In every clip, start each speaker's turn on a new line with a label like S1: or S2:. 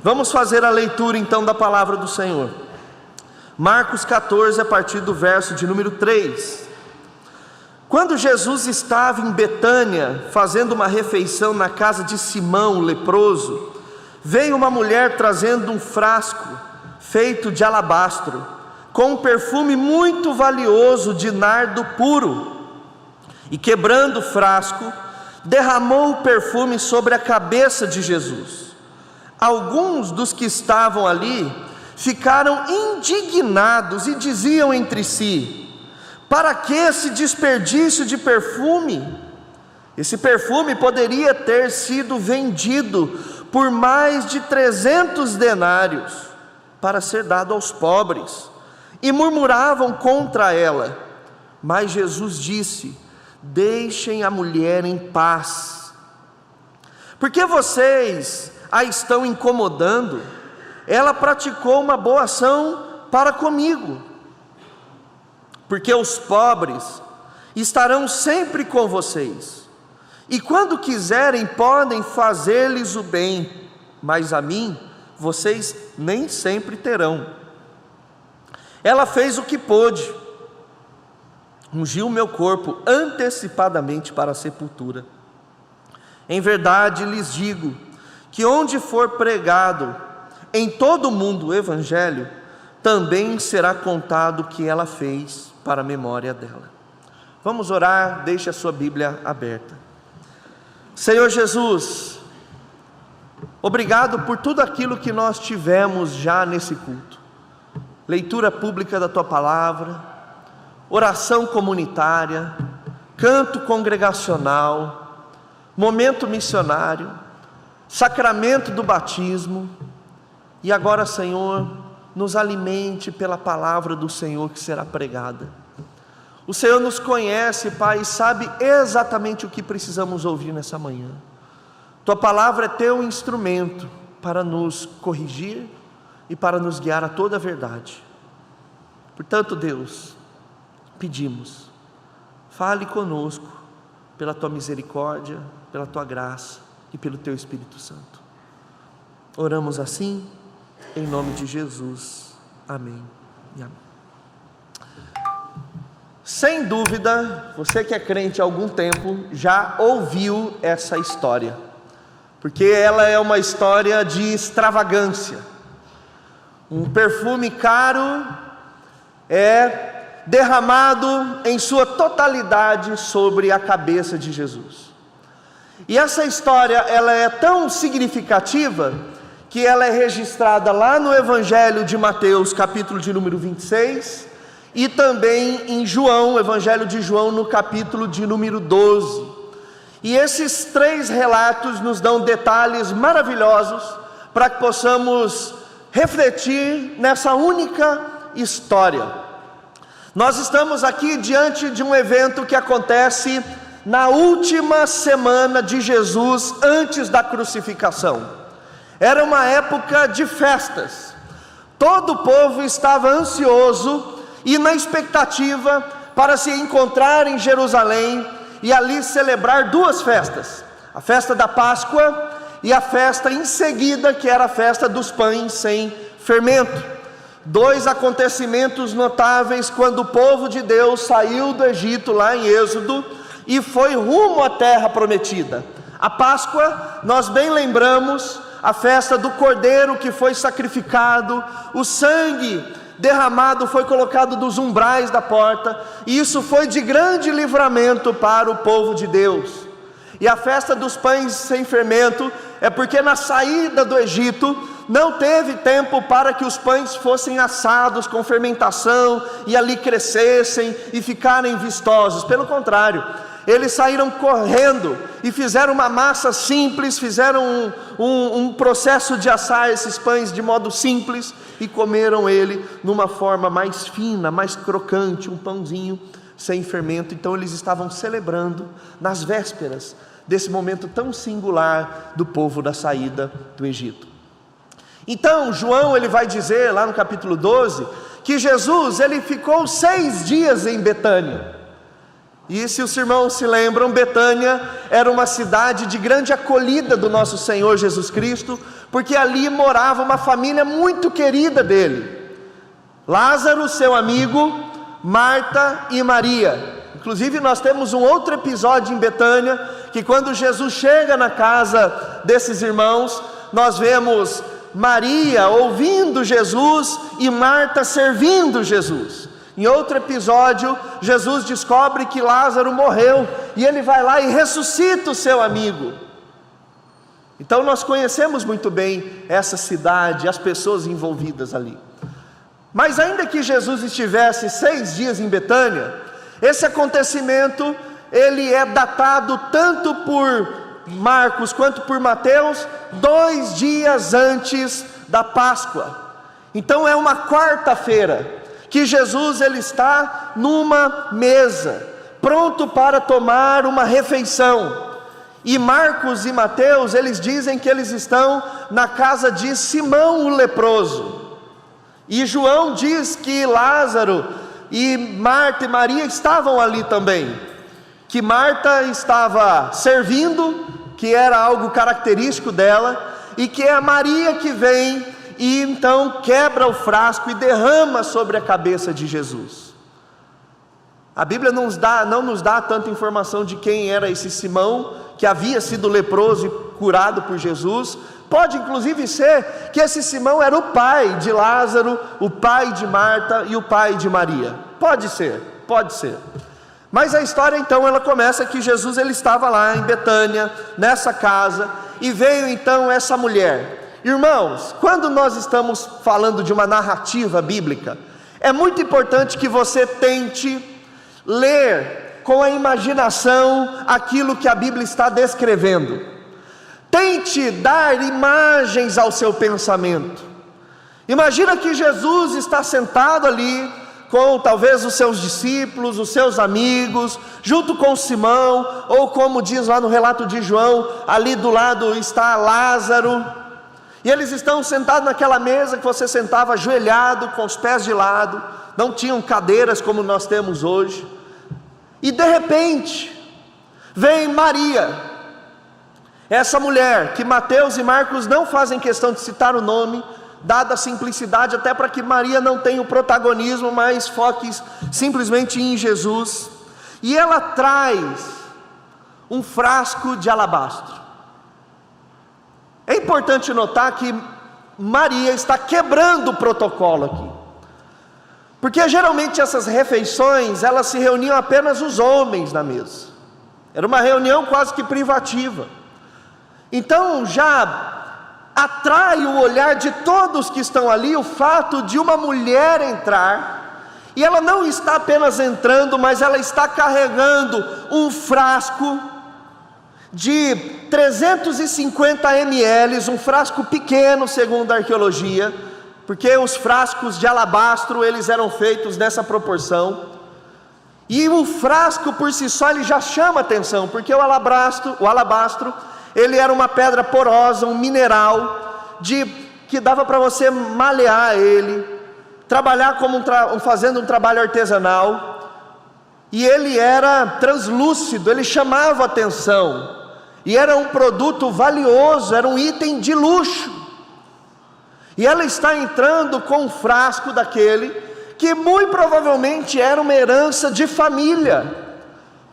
S1: Vamos fazer a leitura então da palavra do Senhor. Marcos 14, a partir do verso de número 3. Quando Jesus estava em Betânia, fazendo uma refeição na casa de Simão, o leproso, veio uma mulher trazendo um frasco feito de alabastro, com um perfume muito valioso de nardo puro, e quebrando o frasco, derramou o perfume sobre a cabeça de Jesus. Alguns dos que estavam ali ficaram indignados e diziam entre si: para que esse desperdício de perfume? Esse perfume poderia ter sido vendido por mais de 300 denários para ser dado aos pobres. E murmuravam contra ela. Mas Jesus disse: deixem a mulher em paz. Por que vocês a estão incomodando? Ela praticou uma boa ação para comigo. Porque os pobres estarão sempre com vocês, e quando quiserem podem fazer-lhes o bem, mas a mim vocês nem sempre terão. Ela fez o que pôde, ungiu o meu corpo antecipadamente para a sepultura. Em verdade lhes digo, que onde for pregado em todo o mundo o Evangelho, também será contado o que ela fez para a memória dela. Vamos orar, deixe a sua Bíblia aberta. Senhor Jesus, obrigado por tudo aquilo que nós tivemos já nesse culto. Leitura pública da Tua Palavra, oração comunitária, canto congregacional, momento missionário, sacramento do batismo, e agora, Senhor, nos alimente pela palavra do Senhor que será pregada. O Senhor nos conhece, Pai, e sabe exatamente o que precisamos ouvir nessa manhã. Tua palavra é Teu instrumento para nos corrigir e para nos guiar a toda a verdade. Portanto, Deus, pedimos, fale conosco pela Tua misericórdia, pela Tua graça e pelo Teu Espírito Santo. Oramos assim, em nome de Jesus, amém e amém. Sem dúvida, você que é crente há algum tempo, já ouviu essa história, porque ela é uma história de extravagância. Um perfume caro é derramado em sua totalidade sobre a cabeça de Jesus. E essa história, ela é tão significativa, que ela é registrada lá no Evangelho de Mateus, capítulo de número 26, e também em João, Evangelho de João, no capítulo de número 12. E esses três relatos nos dão detalhes maravilhosos para que possamos refletir nessa única história. Nós estamos aqui diante de um evento que acontece na última semana de Jesus antes da crucificação. Era uma época de festas. Todo o povo estava ansioso e na expectativa para se encontrar em Jerusalém e ali celebrar duas festas: a festa da Páscoa e a festa em seguida, que era a festa dos pães sem fermento. Dois acontecimentos notáveis quando o povo de Deus saiu do Egito, lá em Êxodo, e foi rumo à terra prometida. A Páscoa, nós bem lembramos, a festa do cordeiro que foi sacrificado, o sangue derramado foi colocado dos umbrais da porta, e isso foi de grande livramento para o povo de Deus. E a festa dos pães sem fermento é porque na saída do Egito não teve tempo para que os pães fossem assados com fermentação e ali crescessem e ficarem vistosos. Pelo contrário, eles saíram correndo e fizeram uma massa simples, fizeram um processo de assar esses pães de modo simples e comeram ele numa forma mais fina, mais crocante, um pãozinho sem fermento. Então eles estavam celebrando nas vésperas desse momento tão singular do povo da saída do Egito. Então João, ele vai dizer lá no capítulo 12, que Jesus, ele ficou 6 dias em Betânia. E se os irmãos se lembram, Betânia era uma cidade de grande acolhida do nosso Senhor Jesus Cristo, porque ali morava uma família muito querida dele: Lázaro, seu amigo, Marta e Maria. Inclusive nós temos um outro episódio em Betânia, que quando Jesus chega na casa desses irmãos, nós vemos Maria ouvindo Jesus e Marta servindo Jesus. Em outro episódio, Jesus descobre que Lázaro morreu, e ele vai lá e ressuscita o seu amigo. Então nós conhecemos muito bem essa cidade, as pessoas envolvidas ali. Mas ainda que Jesus estivesse 6 dias em Betânia, esse acontecimento, ele é datado tanto por Marcos quanto por Mateus 2 dias antes da Páscoa. Então é uma quarta-feira que Jesus ele está numa mesa, pronto para tomar uma refeição. E Marcos e Mateus, eles dizem que eles estão na casa de Simão o leproso. E João diz que Lázaro e Marta e Maria estavam ali também. Que Marta estava servindo, que era algo característico dela, e que é a Maria que vem e então quebra o frasco e derrama sobre a cabeça de Jesus. A Bíblia não nos dá tanta informação de quem era esse Simão, que havia sido leproso e curado por Jesus. Pode inclusive ser que esse Simão era o pai de Lázaro, o pai de Marta e o pai de Maria. Pode ser. Mas a história então ela começa que Jesus ele estava lá em Betânia, nessa casa, e veio então essa mulher. Irmãos, quando nós estamos falando de uma narrativa bíblica, é muito importante que você tente ler com a imaginação aquilo que a Bíblia está descrevendo. Tente dar imagens ao seu pensamento. Imagina que Jesus está sentado ali com talvez os seus discípulos, os seus amigos, junto com Simão, ou como diz lá no relato de João, ali do lado está Lázaro, e eles estão sentados naquela mesa que você sentava ajoelhado, com os pés de lado, não tinham cadeiras como nós temos hoje, e de repente, vem Maria, essa mulher, que Mateus e Marcos não fazem questão de citar o nome, dada a simplicidade, até para que Maria não tenha o protagonismo, mas foque simplesmente em Jesus, e ela traz um frasco de alabastro. É importante notar que Maria está quebrando o protocolo aqui, porque geralmente essas refeições, elas se reuniam apenas os homens na mesa, era uma reunião quase que privativa, então já atrai o olhar de todos que estão ali o fato de uma mulher entrar, e ela não está apenas entrando, mas ela está carregando um frasco de 350 ml, um frasco pequeno segundo a arqueologia, porque os frascos de alabastro eles eram feitos nessa proporção, e o frasco por si só ele já chama atenção, porque o alabastro ele era uma pedra porosa, um mineral, que dava para você malear ele, trabalhar fazendo um trabalho artesanal, e ele era translúcido, ele chamava atenção, e era um produto valioso, era um item de luxo, e ela está entrando com um frasco daquele, que muito provavelmente era uma herança de família,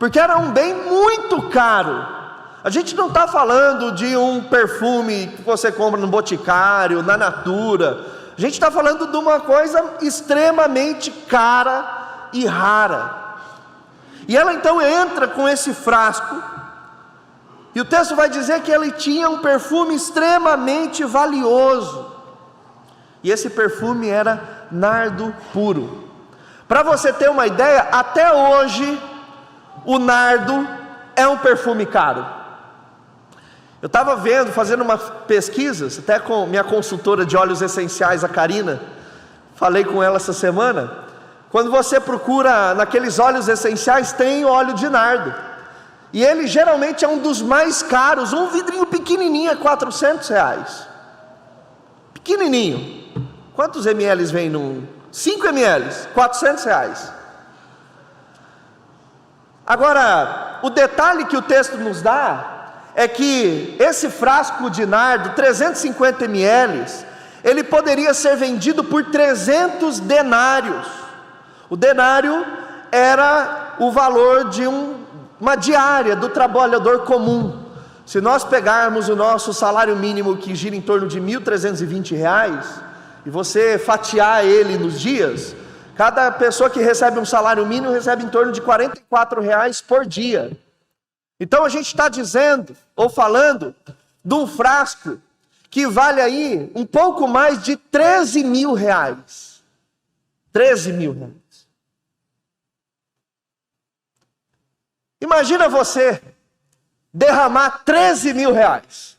S1: porque era um bem muito caro. A gente não está falando de um perfume que você compra no Boticário, na Natura. A gente está falando de uma coisa extremamente cara e rara. E ela então entra com esse frasco, e o texto vai dizer que ele tinha um perfume extremamente valioso. E esse perfume era nardo puro. Para você ter uma ideia, até hoje o nardo é um perfume caro. Eu estava fazendo uma pesquisa, até com minha consultora de óleos essenciais, a Karina, falei com ela essa semana. Quando você procura naqueles óleos essenciais, tem óleo de nardo, e ele geralmente é um dos mais caros. Um vidrinho pequenininho é R$400, pequenininho. Quantos ml vem num? 5 ml, R$400. Agora, o detalhe que o texto nos dá é que esse frasco de nardo, 350 ml, ele poderia ser vendido por 300 denários. O denário era o valor de uma diária do trabalhador comum. Se nós pegarmos o nosso salário mínimo, que gira em torno de R$ 1.320, e você fatiar ele nos dias, cada pessoa que recebe um salário mínimo recebe em torno de R$ 44 por dia. Então a gente está dizendo, ou falando, de um frasco que vale aí um pouco mais de 13 mil reais. 13 mil reais. Imagina você derramar 13 mil reais.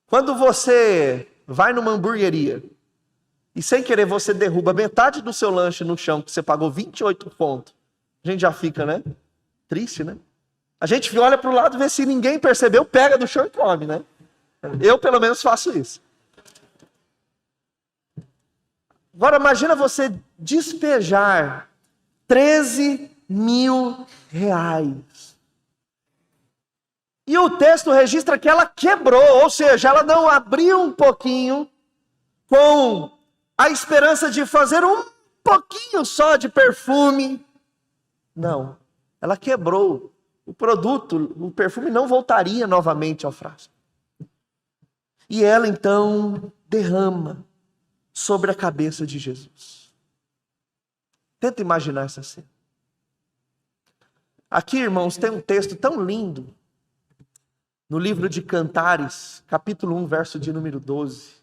S1: Quando você vai numa hamburgueria e sem querer você derruba metade do seu lanche no chão, que você pagou 28 pontos, a gente já fica, né? Triste, né? A gente olha para o lado e vê se ninguém percebeu, pega do chão e come, né? Eu pelo menos faço isso. Agora imagina você despejar 13 mil reais. E o texto registra que ela quebrou, ou seja, ela não abriu um pouquinho com a esperança de fazer um pouquinho só de perfume. Não, ela quebrou. O produto, o perfume não voltaria novamente ao frasco. E ela então derrama sobre a cabeça de Jesus. Tenta imaginar essa cena. Aqui, irmãos, tem um texto tão lindo, no livro de Cantares, capítulo 1, verso de número 12.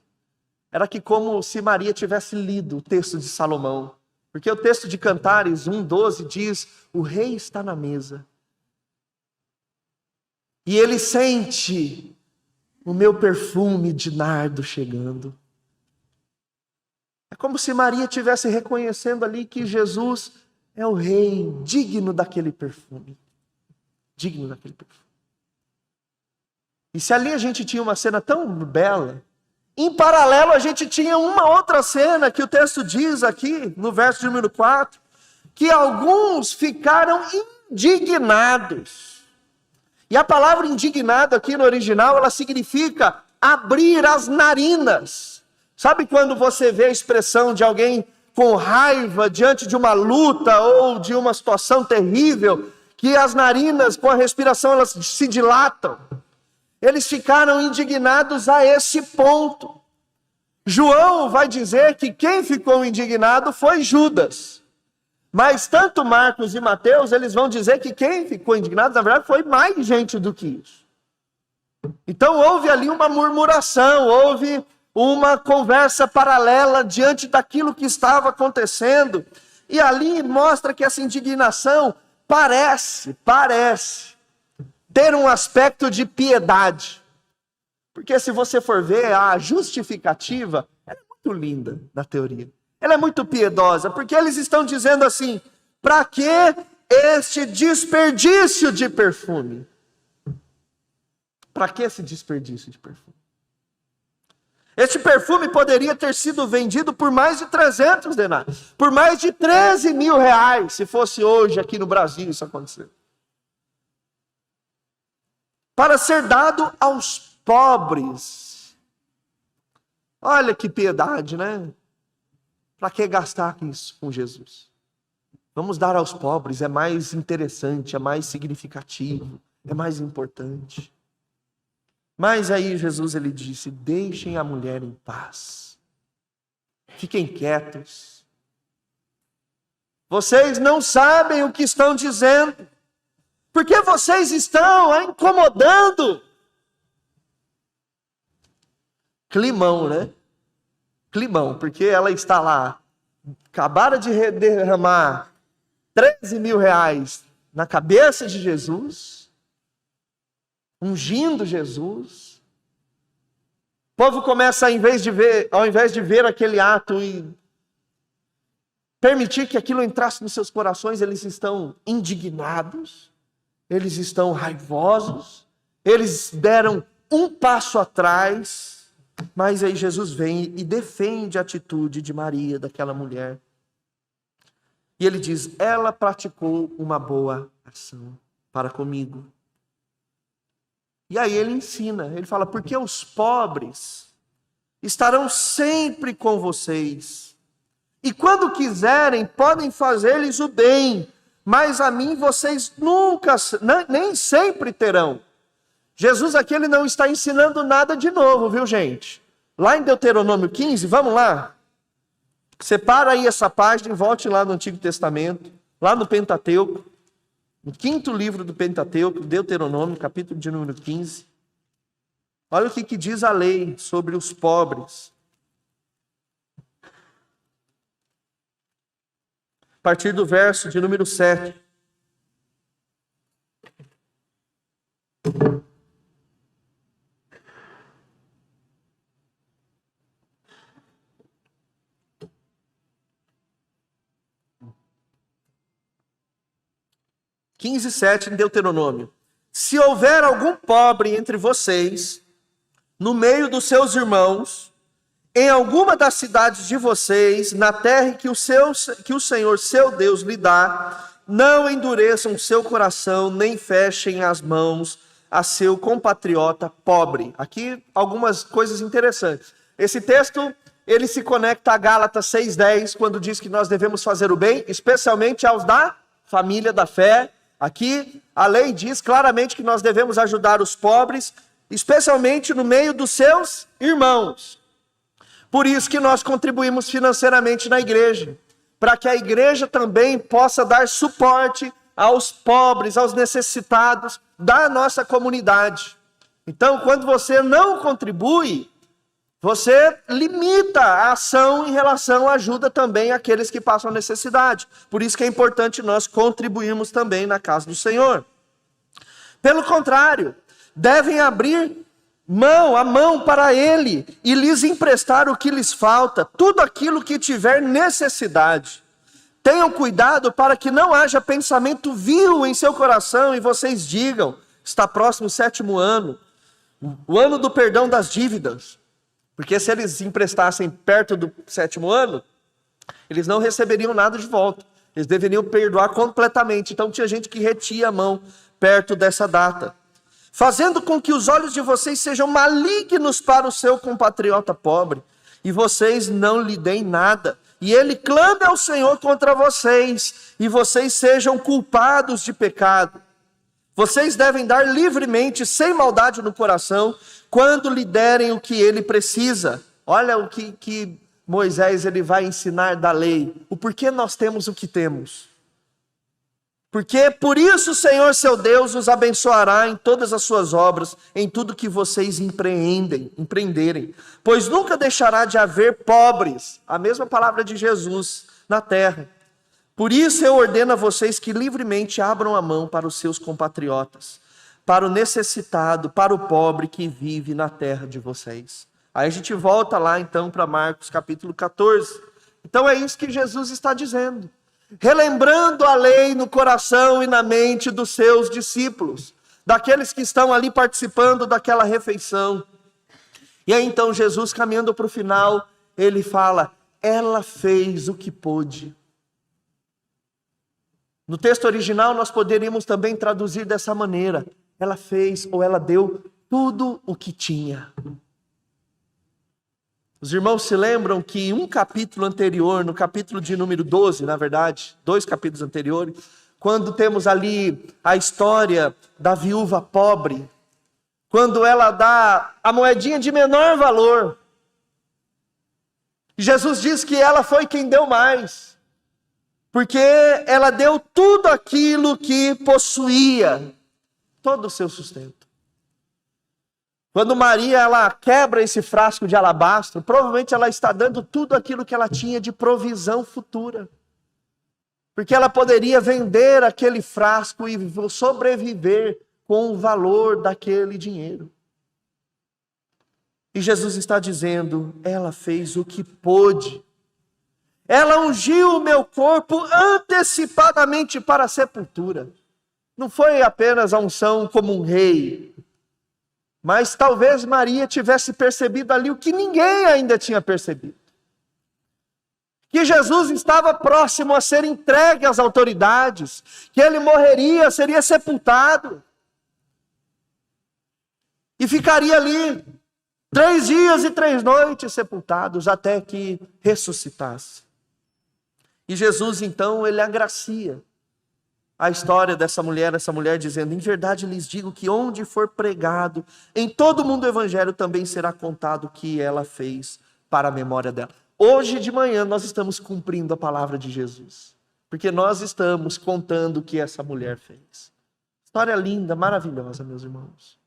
S1: Era que como se Maria tivesse lido o texto de Salomão. Porque o texto de Cantares 1:12 diz: o rei está na mesa. E ele sente o meu perfume de nardo chegando. É como se Maria estivesse reconhecendo ali que Jesus é o rei, digno daquele perfume. Digno daquele perfume. E se ali a gente tinha uma cena tão bela, em paralelo a gente tinha uma outra cena que o texto diz aqui, no verso de número 4, que alguns ficaram indignados. E a palavra indignado aqui no original, ela significa abrir as narinas. Sabe quando você vê a expressão de alguém com raiva diante de uma luta ou de uma situação terrível, que as narinas com a respiração elas se dilatam? Eles ficaram indignados a esse ponto. João vai dizer que quem ficou indignado foi Judas. Mas tanto Marcos e Mateus, eles vão dizer que quem ficou indignado, na verdade, foi mais gente do que isso. Então houve ali uma murmuração, houve uma conversa paralela diante daquilo que estava acontecendo. E ali mostra que essa indignação parece ter um aspecto de piedade. Porque se você for ver, a justificativa é muito linda na teoria. Ela é muito piedosa, porque eles estão dizendo assim: para que este desperdício de perfume? Para que esse desperdício de perfume? Este perfume poderia ter sido vendido por mais de 300 denários, por mais de 13 mil reais, se fosse hoje aqui no Brasil isso acontecer. Para ser dado aos pobres. Olha que piedade, né? Para que gastar isso com Jesus? Vamos dar aos pobres, é mais interessante, é mais significativo, é mais importante. Mas aí Jesus ele disse: deixem a mulher em paz. Fiquem quietos. Vocês não sabem o que estão dizendo. Porque vocês estão a incomodando. Climão, né? Climão, porque ela está lá, acabaram de derramar 13 mil reais na cabeça de Jesus, ungindo Jesus. O povo começa, ao invés de ver aquele ato e permitir que aquilo entrasse nos seus corações, eles estão indignados, eles estão raivosos, eles deram um passo atrás. Mas aí Jesus vem e defende a atitude de Maria, daquela mulher. E ele diz: ela praticou uma boa ação para comigo. E aí ele ensina, ele fala: porque os pobres estarão sempre com vocês, e quando quiserem podem fazer-lhes o bem, mas a mim vocês nunca, nem sempre terão. Jesus aqui ele não está ensinando nada de novo, viu, gente? Lá em Deuteronômio 15, vamos lá. Separa aí essa página e volte lá no Antigo Testamento, lá no Pentateuco, no 5º livro do Pentateuco, Deuteronômio, capítulo de número 15. Olha o que diz a lei sobre os pobres. A partir do verso de número 7. Quinze, 7 em Deuteronômio. Se houver algum pobre entre vocês, no meio dos seus irmãos, em alguma das cidades de vocês, na terra que o Senhor, seu Deus, lhe dá, não endureçam seu coração, nem fechem as mãos a seu compatriota pobre. Aqui algumas coisas interessantes. Esse texto, ele se conecta a Gálatas 6,10, quando diz que nós devemos fazer o bem, especialmente aos da família da fé. Aqui a lei diz claramente que nós devemos ajudar os pobres, especialmente no meio dos seus irmãos. Por isso que nós contribuímos financeiramente na igreja, para que a igreja também possa dar suporte aos pobres, aos necessitados da nossa comunidade. Então, quando você não contribui, você limita a ação em relação à ajuda também àqueles que passam necessidade. Por isso que é importante nós contribuirmos também na casa do Senhor. Pelo contrário, devem abrir a mão para Ele e lhes emprestar o que lhes falta, tudo aquilo que tiver necessidade. Tenham cuidado para que não haja pensamento vil em seu coração e vocês digam: está próximo o 7º ano, o ano do perdão das dívidas. Porque se eles emprestassem perto do 7º ano, eles não receberiam nada de volta. Eles deveriam perdoar completamente. Então tinha gente que retia a mão perto dessa data. Fazendo com que os olhos de vocês sejam malignos para o seu compatriota pobre, e vocês não lhe deem nada. E ele clame ao Senhor contra vocês, e vocês sejam culpados de pecado. Vocês devem dar livremente, sem maldade no coração, quando lhe derem o que ele precisa. Olha o que Moisés ele vai ensinar da lei. O porquê nós temos o que temos. Porque por isso o Senhor seu Deus os abençoará em todas as suas obras, em tudo que vocês empreenderem. Pois nunca deixará de haver pobres, a mesma palavra de Jesus, na terra. Por isso eu ordeno a vocês que livremente abram a mão para os seus compatriotas, para o necessitado, para o pobre que vive na terra de vocês. Aí a gente volta lá então para Marcos capítulo 14. Então é isso que Jesus está dizendo. Relembrando a lei no coração e na mente dos seus discípulos, daqueles que estão ali participando daquela refeição. E aí então Jesus, caminhando para o final, ele fala: ela fez o que pôde. No texto original nós poderíamos também traduzir dessa maneira: ela fez ou ela deu tudo o que tinha. Os irmãos se lembram que um capítulo anterior, no capítulo de número 12, na verdade, 2 capítulos anteriores, quando temos ali a história da viúva pobre, quando ela dá a moedinha de menor valor, Jesus diz que ela foi quem deu mais, porque ela deu tudo aquilo que possuía, todo o seu sustento. Quando Maria ela quebra esse frasco de alabastro, provavelmente ela está dando tudo aquilo que ela tinha de provisão futura. Porque ela poderia vender aquele frasco e sobreviver com o valor daquele dinheiro. E Jesus está dizendo: ela fez o que pôde. Ela ungiu o meu corpo antecipadamente para a sepultura. Não foi apenas a unção como um rei, mas talvez Maria tivesse percebido ali o que ninguém ainda tinha percebido. que Jesus estava próximo a ser entregue às autoridades, que ele morreria, seria sepultado, e ficaria ali 3 dias e 3 noites sepultados, até que ressuscitasse. E Jesus, então, ele agracia a história dessa mulher dizendo: em verdade lhes digo que onde for pregado, em todo mundo o evangelho também será contado o que ela fez para a memória dela. Hoje de manhã nós estamos cumprindo a palavra de Jesus, porque nós estamos contando o que essa mulher fez. História linda, maravilhosa, meus irmãos.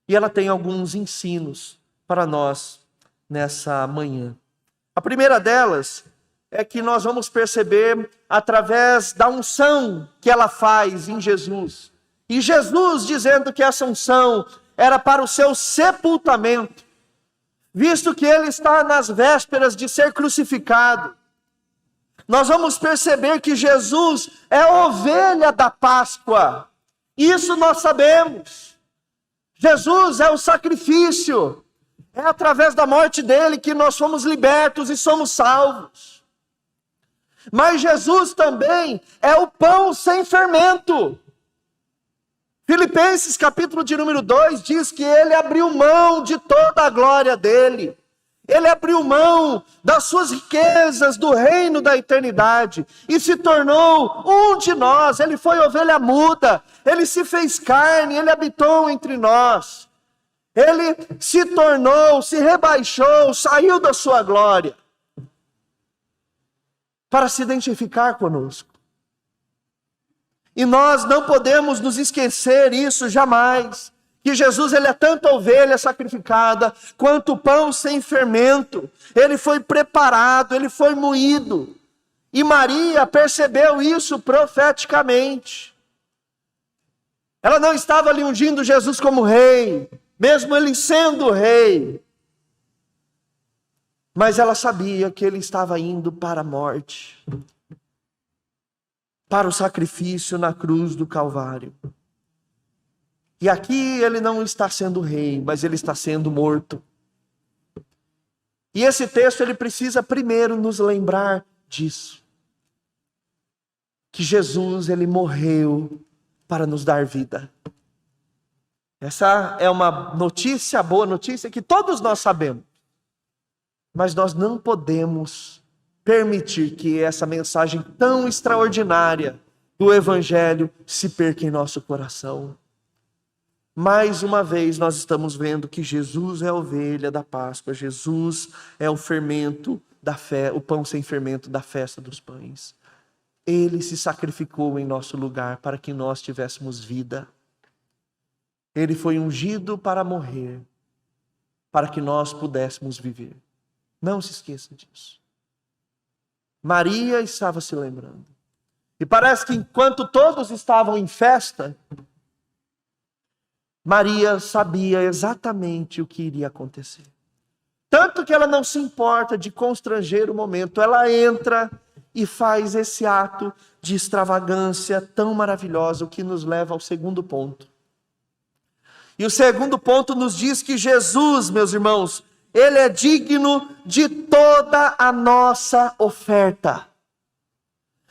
S1: E ela tem alguns ensinos para nós nessa manhã. A primeira delas é que nós vamos perceber através da unção que ela faz em Jesus. E Jesus dizendo que essa unção era para o seu sepultamento, visto que ele está nas vésperas de ser crucificado. Nós vamos perceber que Jesus é a ovelha da Páscoa. Isso nós sabemos. Jesus é o sacrifício. É através da morte dele que nós somos libertos e somos salvos. Mas Jesus também é o pão sem fermento. Filipenses capítulo de número 2 diz que ele abriu mão de toda a glória dele. Ele abriu mão das suas riquezas, do reino da eternidade, e se tornou um de nós. Ele foi ovelha muda, ele se fez carne, ele habitou entre nós. Ele se tornou, se rebaixou, saiu da sua glória, para se identificar conosco. E nós não podemos nos esquecer isso jamais, que Jesus ele é tanto a ovelha sacrificada, quanto o pão sem fermento. Ele foi preparado, ele foi moído. E Maria percebeu isso profeticamente. Ela não estava ali ungindo Jesus como rei, mesmo ele sendo rei. Mas ela sabia que ele estava indo para a morte, para o sacrifício na cruz do Calvário. E aqui ele não está sendo rei, mas ele está sendo morto. E esse texto ele precisa primeiro nos lembrar disso. Que Jesus ele morreu para nos dar vida. Essa é uma notícia, boa notícia, que todos nós sabemos. Mas nós não podemos permitir que essa mensagem tão extraordinária do Evangelho se perca em nosso coração. Mais uma vez nós estamos vendo que Jesus é a ovelha da Páscoa, Jesus é o fermento da fé, o pão sem fermento da festa dos pães. Ele se sacrificou em nosso lugar para que nós tivéssemos vida. Ele foi ungido para morrer, para que nós pudéssemos viver. Não se esqueça disso. Maria estava se lembrando. E parece que enquanto todos estavam em festa, Maria sabia exatamente o que iria acontecer. Tanto que ela não se importa de constranger o momento. Ela entra e faz esse ato de extravagância tão maravilhosa, o que nos leva ao segundo ponto. E o segundo ponto nos diz que Jesus, meus irmãos, ele é digno de toda a nossa oferta.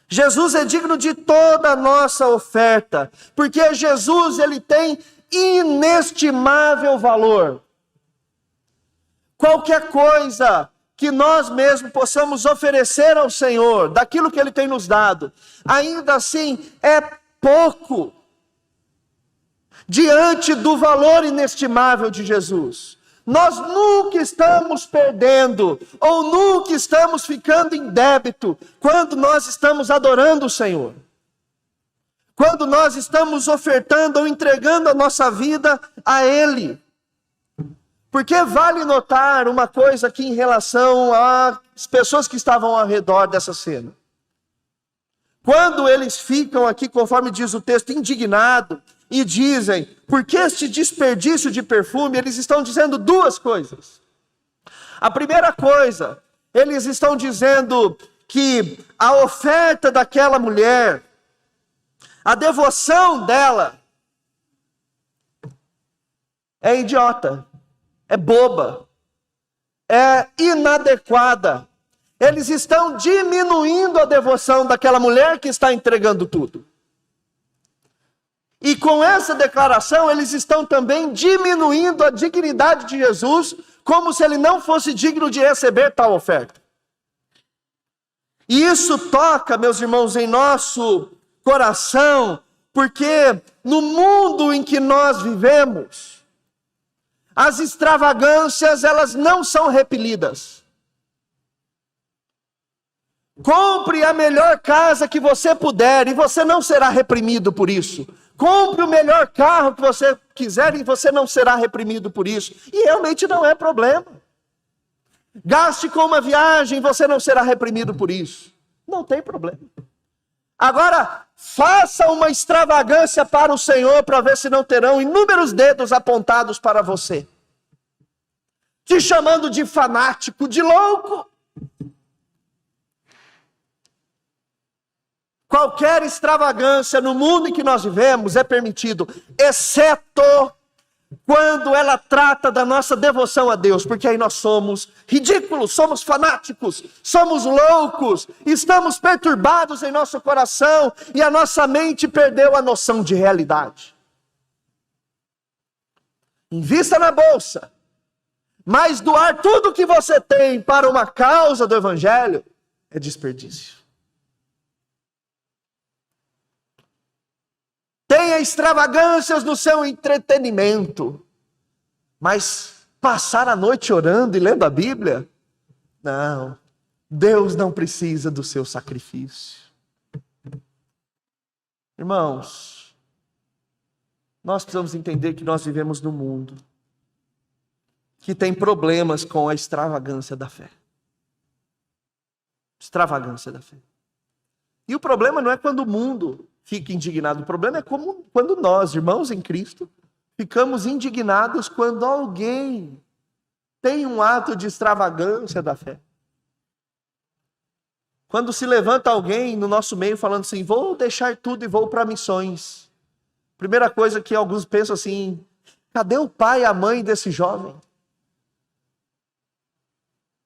S1: Jesus é digno de toda a nossa oferta, porque Jesus ele tem inestimável valor. Qualquer coisa que nós mesmos possamos oferecer ao Senhor, daquilo que Ele tem nos dado, ainda assim é pouco diante do valor inestimável de Jesus. Nós nunca estamos perdendo, ou nunca estamos ficando em débito, quando nós estamos adorando o Senhor. Quando nós estamos ofertando ou entregando a nossa vida a Ele. Porque vale notar uma coisa aqui em relação às pessoas que estavam ao redor dessa cena. Quando eles ficam aqui, conforme diz o texto, indignados, e dizem, por que este desperdício de perfume? Eles estão dizendo duas coisas. A primeira coisa, eles estão dizendo que a oferta daquela mulher, a devoção dela, é idiota, é boba, é inadequada. Eles estão diminuindo a devoção daquela mulher que está entregando tudo. E com essa declaração, eles estão também diminuindo a dignidade de Jesus, como se ele não fosse digno de receber tal oferta. E isso toca, meus irmãos, em nosso coração, porque no mundo em que nós vivemos, as extravagâncias, elas não são repelidas. Compre a melhor casa que você puder e você não será reprimido por isso. Compre o melhor carro que você quiser e você não será reprimido por isso. E realmente não é problema. Gaste com uma viagem e você não será reprimido por isso. Não tem problema. Agora, faça uma extravagância para o Senhor para ver se não terão inúmeros dedos apontados para você. Te chamando de fanático, de louco. Qualquer extravagância no mundo em que nós vivemos é permitido, exceto quando ela trata da nossa devoção a Deus, porque aí nós somos ridículos, somos fanáticos, somos loucos, estamos perturbados em nosso coração e a nossa mente perdeu a noção de realidade. Invista na bolsa, mas doar tudo que você tem para uma causa do Evangelho é desperdício. Tenha extravagâncias no seu entretenimento, mas passar a noite orando e lendo a Bíblia? Não, Deus não precisa do seu sacrifício. Irmãos, nós precisamos entender que nós vivemos num mundo que tem problemas com a extravagância da fé. Extravagância da fé. E o problema não é quando o mundo fica indignado. O problema é quando nós, irmãos em Cristo, ficamos indignados quando alguém tem um ato de extravagância da fé. Quando se levanta alguém no nosso meio falando assim, vou deixar tudo e vou para missões. Primeira coisa que alguns pensam assim, cadê o pai e a mãe desse jovem?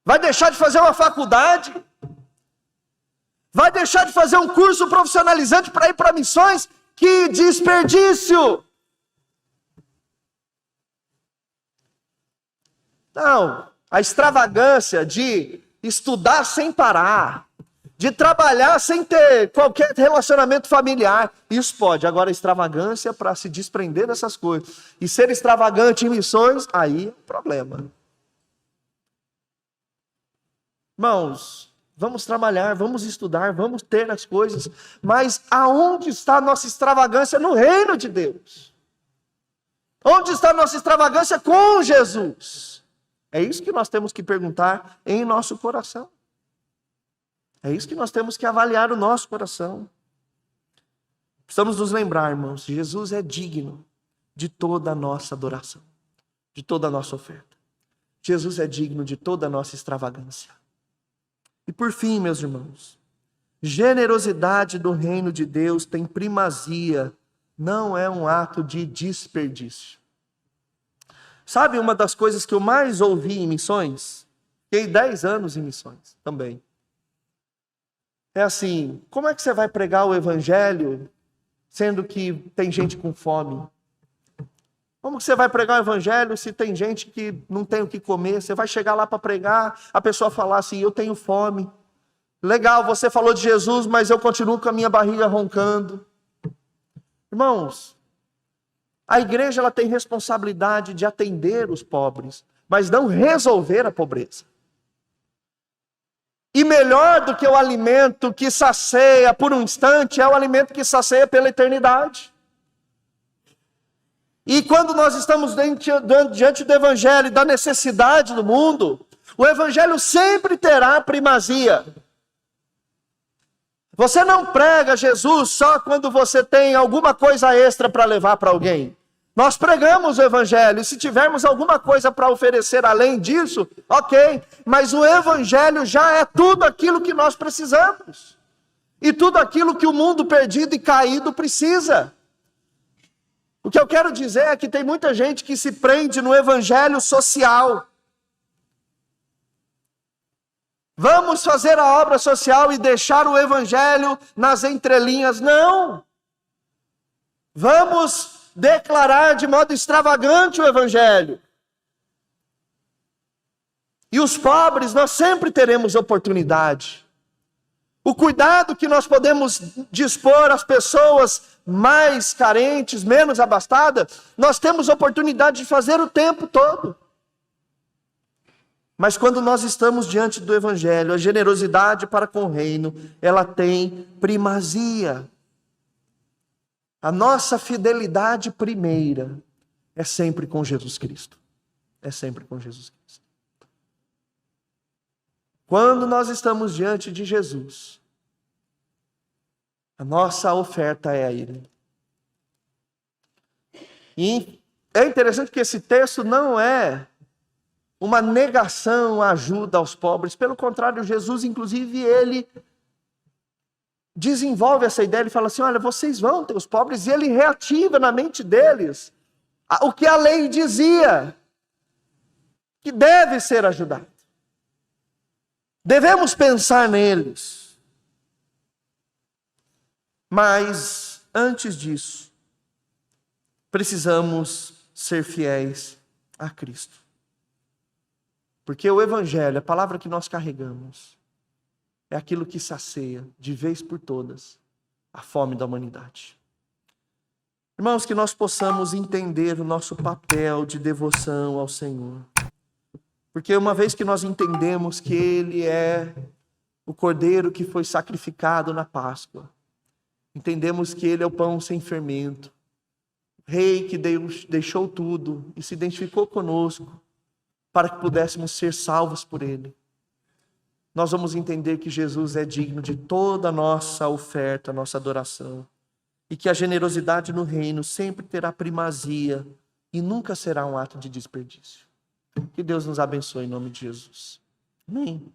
S1: Vai deixar de fazer uma faculdade? Vai deixar de fazer um curso profissionalizante para ir para missões? Que desperdício! Não, a extravagância de estudar sem parar, de trabalhar sem ter qualquer relacionamento familiar, isso pode. Agora, a extravagância para se desprender dessas coisas e ser extravagante em missões, aí é um problema. Irmãos, vamos trabalhar, vamos estudar, vamos ter as coisas, mas aonde está a nossa extravagância no reino de Deus? Onde está a nossa extravagância com Jesus? É isso que nós temos que perguntar em nosso coração. É isso que nós temos que avaliar o nosso coração. Precisamos nos lembrar, irmãos, Jesus é digno de toda a nossa adoração, de toda a nossa oferta. Jesus é digno de toda a nossa extravagância. E por fim, meus irmãos, generosidade do reino de Deus tem primazia, não é um ato de desperdício. Sabe uma das coisas que eu mais ouvi em missões? Fiquei 10 anos em missões também. É assim, como é que você vai pregar o evangelho sendo que tem gente com fome? Como que você vai pregar o evangelho se tem gente que não tem o que comer? Você vai chegar lá para pregar, a pessoa falar assim, eu tenho fome. Legal, você falou de Jesus, mas eu continuo com a minha barriga roncando. Irmãos, a igreja ela tem responsabilidade de atender os pobres, mas não resolver a pobreza. E melhor do que o alimento que sacia por um instante, é o alimento que sacia pela eternidade. E quando nós estamos diante do evangelho e da necessidade do mundo, o evangelho sempre terá primazia. Você não prega Jesus só quando você tem alguma coisa extra para levar para alguém. Nós pregamos o evangelho, e se tivermos alguma coisa para oferecer além disso, ok. Mas o evangelho já é tudo aquilo que nós precisamos. E tudo aquilo que o mundo perdido e caído precisa. O que eu quero dizer é que tem muita gente que se prende no evangelho social. Vamos fazer a obra social e deixar o evangelho nas entrelinhas. Não! Vamos declarar de modo extravagante o evangelho. E os pobres, nós sempre teremos oportunidade. O cuidado que nós podemos dispor às pessoas mais carentes, menos abastadas, nós temos oportunidade de fazer o tempo todo. Mas quando nós estamos diante do evangelho, a generosidade para com o reino, ela tem primazia. A nossa fidelidade primeira é sempre com Jesus Cristo. É sempre com Jesus Cristo. Quando nós estamos diante de Jesus, a nossa oferta é a Ele. E é interessante que esse texto não é uma negação à ajuda aos pobres. Pelo contrário, Jesus, inclusive, ele desenvolve essa ideia. Ele fala assim, olha, vocês vão ter os pobres. E ele reativa na mente deles o que a lei dizia, que deve ser ajudado. Devemos pensar neles. Mas, antes disso, precisamos ser fiéis a Cristo. Porque o evangelho, a palavra que nós carregamos, é aquilo que sacia, de vez por todas, a fome da humanidade. Irmãos, que nós possamos entender o nosso papel de devoção ao Senhor. Porque uma vez que nós entendemos que Ele é o Cordeiro que foi sacrificado na Páscoa, entendemos que Ele é o pão sem fermento, o Rei que deixou tudo e se identificou conosco, para que pudéssemos ser salvos por Ele. Nós vamos entender que Jesus é digno de toda a nossa oferta, nossa adoração. E que a generosidade no reino sempre terá primazia e nunca será um ato de desperdício. Que Deus nos abençoe em nome de Jesus. Amém.